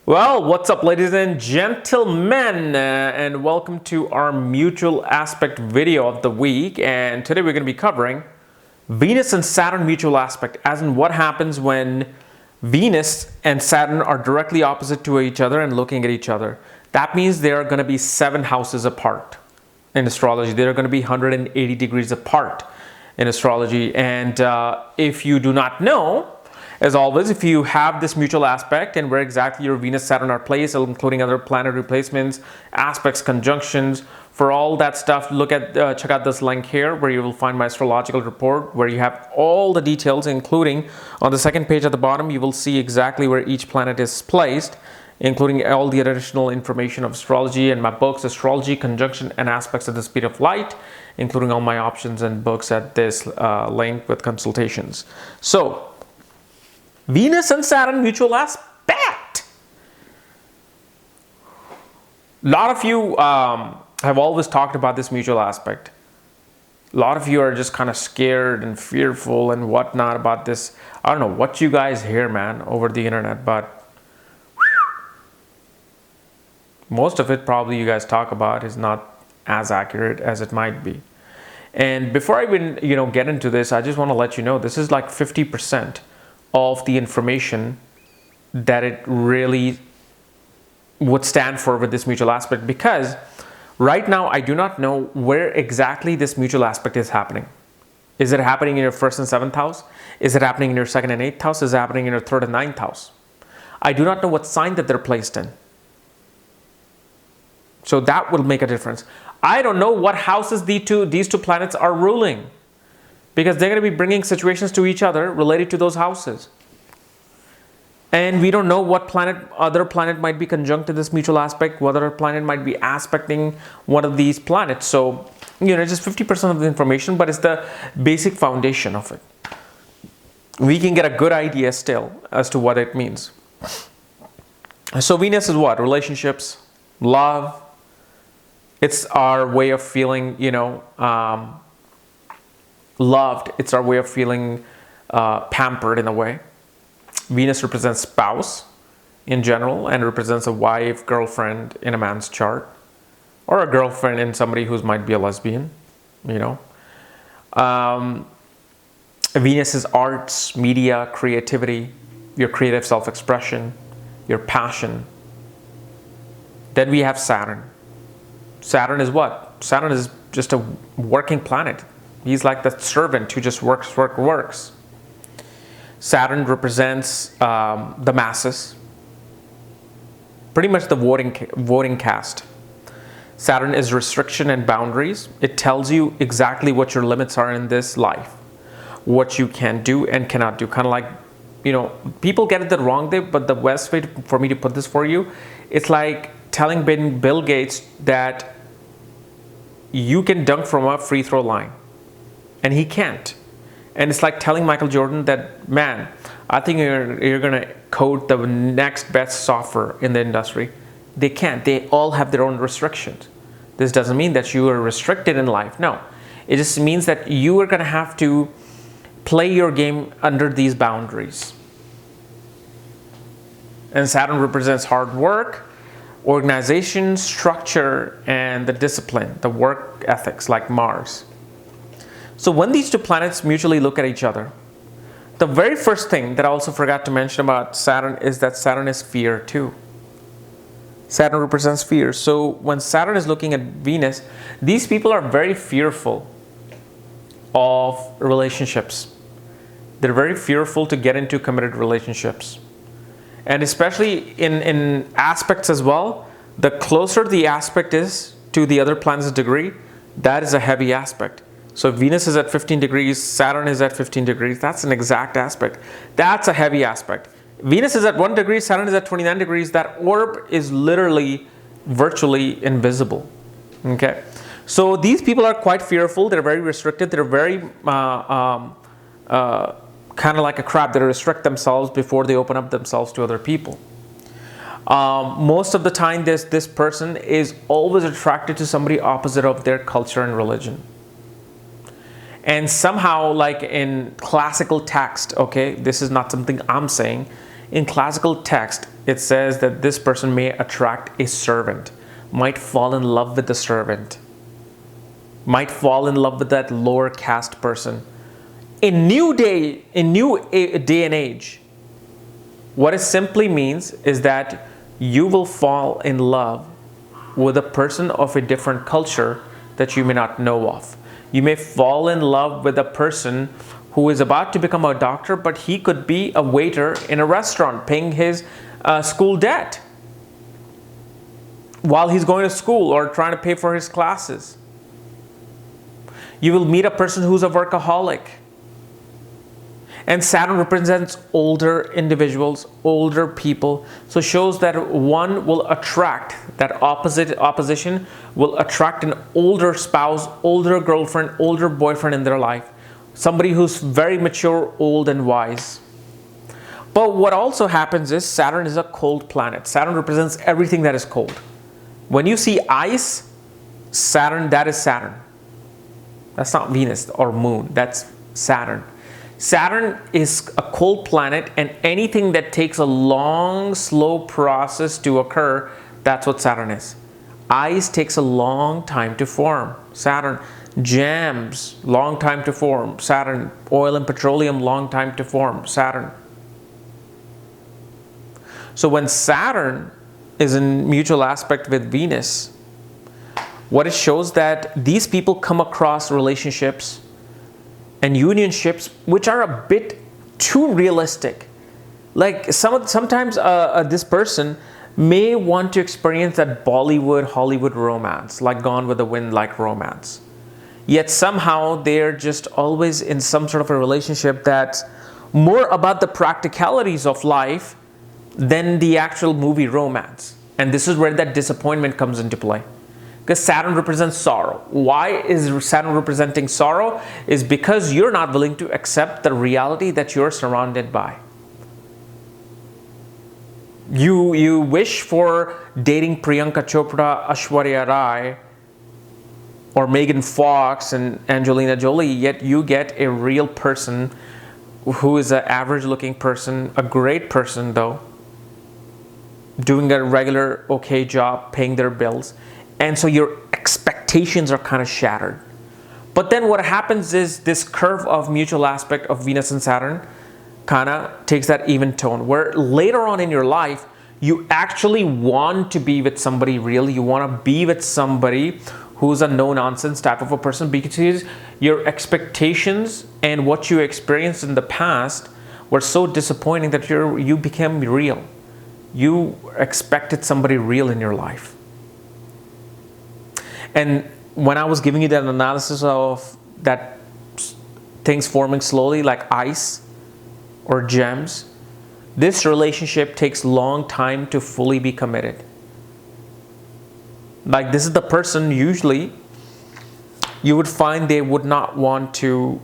Well, what's up, ladies and gentlemen, and welcome to our mutual aspect video of the week. And today we're going to be covering Venus and Saturn mutual aspect, as in what happens when Venus and Saturn are directly opposite to each other and looking at each other. That means they are going to be 7 houses apart in astrology. They are going to be 180 degrees apart in astrology. And if you do not know, as always, if you have this mutual aspect and where exactly your Venus Saturn are placed, including other planetary placements, aspects, conjunctions, for all that stuff, check out this link here where you will find my astrological report where you have all the details, including on the second page at the bottom, you will see exactly where each planet is placed, including all the additional information of astrology and my books, Astrology, Conjunction, and Aspects at the Speed of Light, including all my options and books at this link with consultations. So, Venus and Saturn mutual aspect. A lot of you have always talked about this mutual aspect. A lot of you are just kind of scared and fearful and whatnot about this. I don't know what you guys hear, man, over the internet, but most of it probably you guys talk about is not as accurate as it might be. And before I even get into this, I just want to let you know this is like 50% of the information that it really would stand for with this mutual aspect, because right now I do not know where exactly this mutual aspect is happening. Is it happening in your 1st and 7th house? Is it happening in your 2nd and 8th house? Is it happening in your 3rd and 9th house? I do not know what sign that they're placed in. So that will make a difference. I don't know what houses these two planets are ruling, because they're going to be bringing situations to each other related to those houses. And we don't know what other planet might be conjunct to this mutual aspect, what other planet might be aspecting one of these planets. So, just 50% of the information, but it's the basic foundation of it. We can get a good idea still as to what it means. So Venus is what? Relationships, love. It's our way of feeling, loved. It's our way of feeling pampered in a way. Venus represents spouse in general and represents a wife, girlfriend in a man's chart, or a girlfriend in somebody who might be a lesbian, Venus is arts, media, creativity, your creative self-expression, your passion. Then we have Saturn. Saturn is what? Saturn is just a working planet. He's like the servant who just works. Saturn represents the masses, pretty much the voting caste. Saturn is restriction and boundaries. It tells you exactly what your limits are in this life, what you can do and cannot do. Kind of like, people get it the wrong way, but the best way for me to put this for you, it's like telling Bill Gates that you can dunk from a free throw line. And he can't. And it's like telling Michael Jordan that, man, I think you're going to code the next best software in the industry. They can't. They all have their own restrictions. This doesn't mean that you are restricted in life. No. It just means that you are going to have to play your game under these boundaries. And Saturn represents hard work, organization, structure, and the discipline, the work ethics, like Mars. So when these two planets mutually look at each other, the very first thing that I also forgot to mention about Saturn is that Saturn is fear too. Saturn represents fear. So when Saturn is looking at Venus, these people are very fearful of relationships. They're very fearful to get into committed relationships. And especially in aspects as well, the closer the aspect is to the other planet's degree, that is a heavy aspect. So if Venus is at 15 degrees, Saturn is at 15 degrees, that's an exact aspect. That's a heavy aspect. Venus is at 1 degree, Saturn is at 29 degrees. That orb is literally, virtually invisible. Okay? So these people are quite fearful. They're very restricted. They're very kind of like a crab. They restrict themselves before they open up themselves to other people. Most of the time, this person is always attracted to somebody opposite of their culture and religion. And somehow, like in classical text, okay, this is not something I'm saying, In classical text, it says that this person may attract a servant, might fall in love with the servant, might fall in love with that lower caste person. In new day and age, what it simply means is that you will fall in love with a person of a different culture that you may not know of. You may fall in love with a person who is about to become a doctor, but he could be a waiter in a restaurant paying his school debt while he's going to school or trying to pay for his classes. You will meet a person who's a workaholic. And Saturn represents older individuals, older people. So it shows that one will attract, that opposition will attract an older spouse, older girlfriend, older boyfriend in their life. Somebody who's very mature, old, and wise. But what also happens is Saturn is a cold planet. Saturn represents everything that is cold. When you see ice, Saturn, that is Saturn. That's not Venus or Moon, that's Saturn. Saturn is a cold planet, and anything that takes a long, slow process to occur, that's what Saturn is. Ice takes a long time to form. Saturn. Jams, long time to form. Saturn. Oil and petroleum, long time to form. Saturn. So when Saturn is in mutual aspect with Venus, what it shows that these people come across relationships and unionships which are a bit too realistic. Like sometimes this person may want to experience that Bollywood, Hollywood romance, like Gone with the Wind like romance. Yet somehow they're just always in some sort of a relationship that's more about the practicalities of life than the actual movie romance. And this is where that disappointment comes into play. Because Saturn represents sorrow. Why is Saturn representing sorrow? Is because you're not willing to accept the reality that you're surrounded by. You wish for dating Priyanka Chopra, Aishwarya Rai, or Megan Fox and Angelina Jolie, yet you get a real person who is an average looking person, a great person though, doing a regular okay job, paying their bills. And so your expectations are kind of shattered. But then what happens is this curve of mutual aspect of Venus and Saturn kind of takes that even tone, where later on in your life, you actually want to be with somebody real. You want to be with somebody who's a no-nonsense type of a person, because your expectations and what you experienced in the past were so disappointing that you became real. You expected somebody real in your life. And when I was giving you that analysis of that things forming slowly like ice or gems, this relationship takes long time to fully be committed. Like this is the person usually you would find they would not want to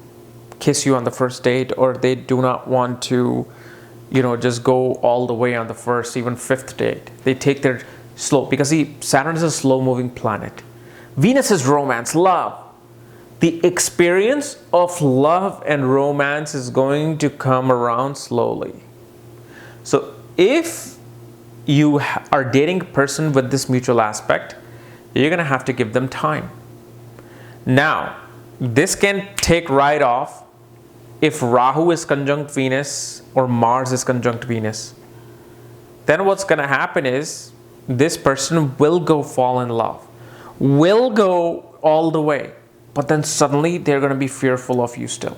kiss you on the first date, or they do not want to, just go all the way on the first, even fifth date. They take their slow, because see, Saturn is a slow moving planet. Venus is romance, love. The experience of love and romance is going to come around slowly. So if you are dating a person with this mutual aspect, you're going to have to give them time. Now, this can take right off if Rahu is conjunct Venus or Mars is conjunct Venus. Then what's going to happen is this person will fall in love, will go all the way, but then suddenly they're going to be fearful of you still.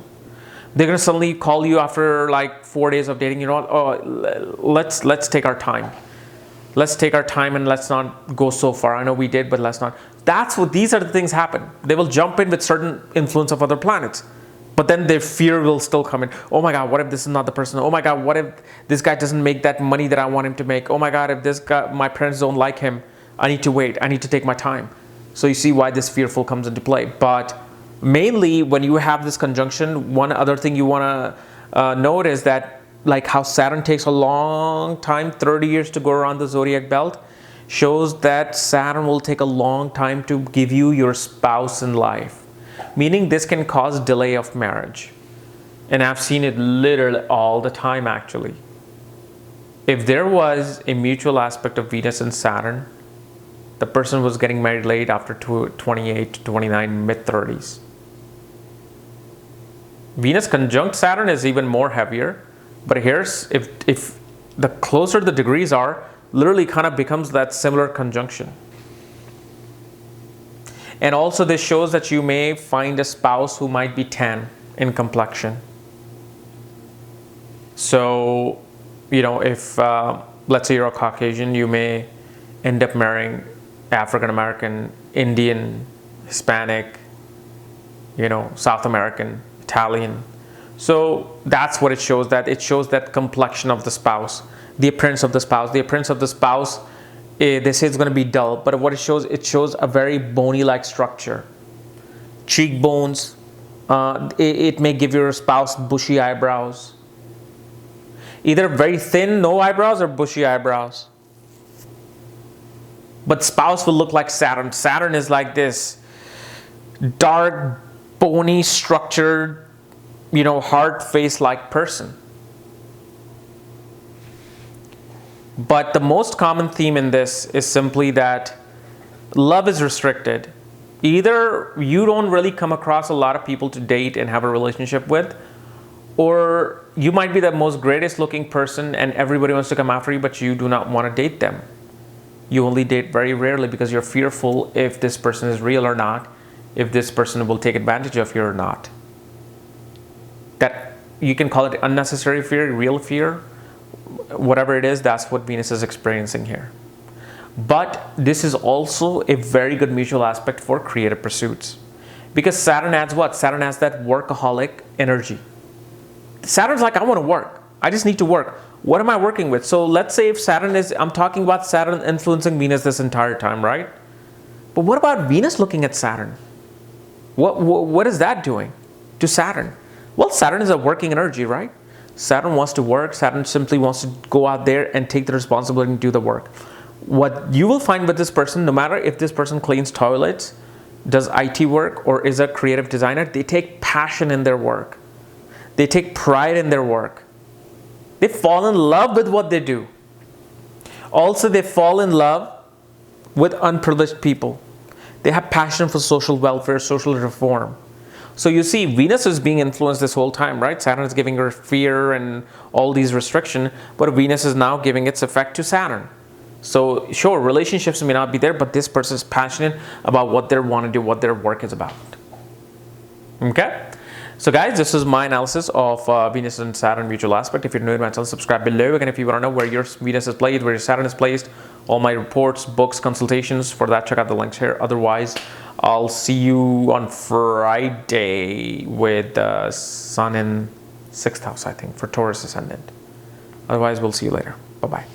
They're going to suddenly call you after like 4 days of dating, let's take our time. Let's take our time and let's not go so far. I know we did, but let's not. These are the things happen. They will jump in with certain influence of other planets. But then their fear will still come in. Oh my God, what if this is not the person? Oh my God, what if this guy doesn't make that money that I want him to make? Oh my God, if this guy, my parents don't like him, I need to wait. I need to take my time. So you see why this fearful comes into play. But mainly when you have this conjunction, one other thing you want to note is that like how Saturn takes a long time, 30 years to go around the zodiac belt, shows that Saturn will take a long time to give you your spouse in life. Meaning this can cause delay of marriage. And I've seen it literally all the time actually. if there was a mutual aspect of Venus and Saturn, the person was getting married late after 28 to 29, mid-30s. Venus conjunct Saturn is even more heavier, but here's, if the closer the degrees are, literally kind of becomes that similar conjunction. And also this shows that you may find a spouse who might be tan in complexion. So, you know, if let's say you're a Caucasian, you may end up marrying African American, Indian, Hispanic, you know, South American, Italian. So that's what it shows, that it shows that complexion of the spouse, the appearance of the spouse. The appearance of the spouse, they say it's going to be dull, but what it shows a very bony-like structure. Cheekbones, it may give your spouse bushy eyebrows. Either very thin, no eyebrows, or bushy eyebrows. But spouse will look like Saturn. Saturn is like this dark, bony, structured, you know, hard face-like person. But the most common theme in this is simply that love is restricted. Either you don't really come across a lot of people to date and have a relationship with, or you might be the most greatest looking person and everybody wants to come after you, but you do not want to date them. You only date very rarely because you're fearful if this person is real or not, if this person will take advantage of you or not. That you can call it unnecessary fear, real fear, whatever it is, that's what Venus is experiencing here. But this is also a very good mutual aspect for creative pursuits. Because Saturn adds what? Saturn adds that workaholic energy. Saturn's like, I want to work. I just need to work. What am I working with? So let's say if Saturn is, I'm talking about Saturn influencing Venus this entire time, right? But what about Venus looking at Saturn? What is that doing to Saturn? Well, Saturn is a working energy, right? Saturn wants to work. Saturn simply wants to go out there and take the responsibility and do the work. What you will find with this person, no matter if this person cleans toilets, does IT work, or is a creative designer, they take passion in their work. They take pride in their work. They fall in love with what they do. Also, they fall in love with unprivileged people. They have passion for social welfare, social reform. So you see, Venus is being influenced this whole time, right? Saturn is giving her fear and all these restrictions, but Venus is now giving its effect to Saturn. So sure, relationships may not be there, but this person is passionate about what they want to do, what their work is about. Okay? So guys, this is my analysis of Venus and Saturn mutual aspect. If you're new to my channel, subscribe below. Again, if you want to know where your Venus is placed, where your Saturn is placed, all my reports, books, consultations, for that, check out the links here. Otherwise, I'll see you on Friday with Sun in 6th house, I think, for Taurus ascendant. Otherwise, we'll see you later. Bye-bye.